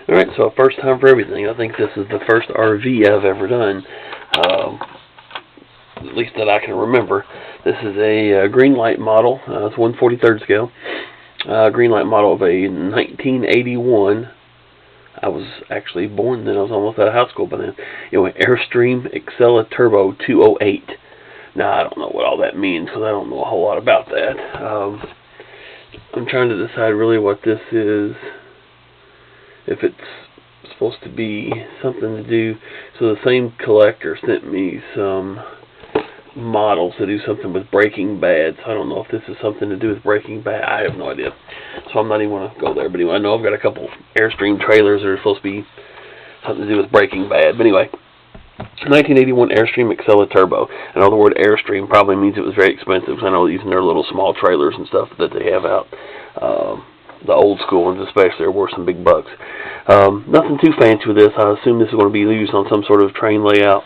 Alright, so first time for everything. I think this is the first RV I've ever done, at least that I can remember. This is a Greenlight model. It's 1/43rd scale. Greenlight model of a 1981. I was actually born then. I was almost out of high school by then. Anyway, Airstream Excella Turbo 208. Now, I don't know what all that means because I don't know a whole lot about that. I'm trying to decide really what this is. If it's supposed to be something to do, so the same collector sent me some models to do something with Breaking Bad, so I don't know if this is something to do with Breaking Bad. I have no idea, so I'm not even going to go there. But anyway, I know I've got a couple Airstream trailers that are supposed to be something to do with Breaking Bad. But anyway, 1981 Airstream Excella Turbo. I know the word Airstream probably means it was very expensive, because I know these are their little small trailers and stuff that they have out. The old school ones especially are worth some big bucks. Nothing too fancy with this. I assume this is going to be used on some sort of train layout.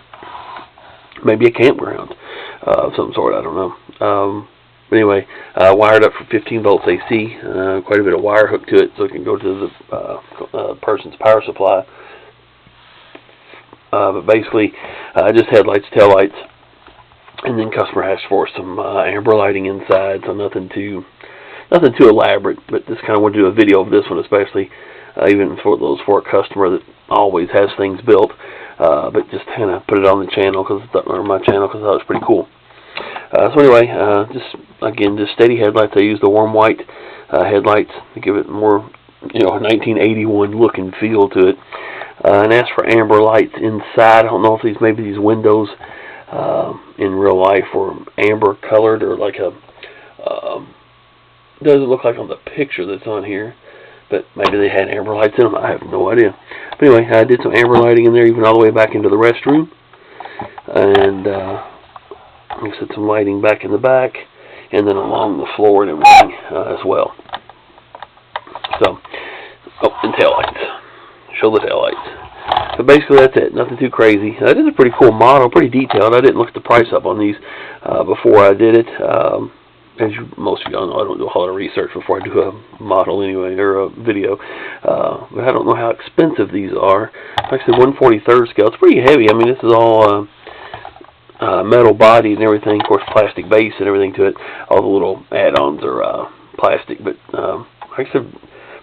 Maybe a campground of some sort, I don't know. But anyway, wired up for 15 volts AC. Quite a bit of wire hooked to it so it can go to the person's power supply. But basically, just headlights, taillights, and then customer asked for some amber lighting inside, so nothing too elaborate, but just kind of want to do a video of this one, especially even for a customer that always has things built, but just kind of put it on the channel or my channel because I thought it was pretty cool. So anyway, just steady headlights. I used the warm white headlights to give it more, 1981 look and feel to it, and asked for amber lights inside. I don't know if maybe these windows in real life were amber colored or like a doesn't look like on the picture that's on here, but maybe they had amber lights in them. I have no idea. But anyway, I did some amber lighting in there, even all the way back into the restroom, and I said some lighting back in the back, and then along the floor and everything as well. So, and taillights. Show the taillights. But basically that's it. Nothing too crazy. That is a pretty cool model, pretty detailed. I didn't look at the price up on these before I did it. As most of y'all know, I don't do a whole lot of research before I do a model anyway, or a video. But I don't know how expensive these are. Like I said, 1/43rd scale. It's pretty heavy. I mean, this is all metal body and everything. Of course, plastic base and everything to it. All the little add-ons are plastic. But like I said,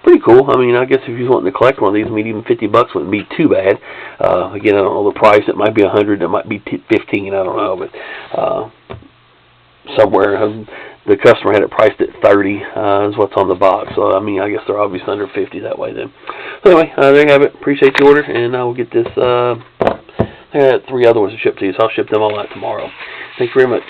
pretty cool. I mean, I guess if you're wanting to collect one of these, I mean, even $50 wouldn't be too bad. Again, I don't know the price. It might be $100. It might be $15. I don't know. But somewhere the customer had it priced at $30 is what's on the box. So I mean, I guess they're obviously under $50 that way then. So anyway, there you have it. Appreciate the order, and I will get this. I got 3 other ones to ship to you, so I'll ship them all out tomorrow. Thank you very much.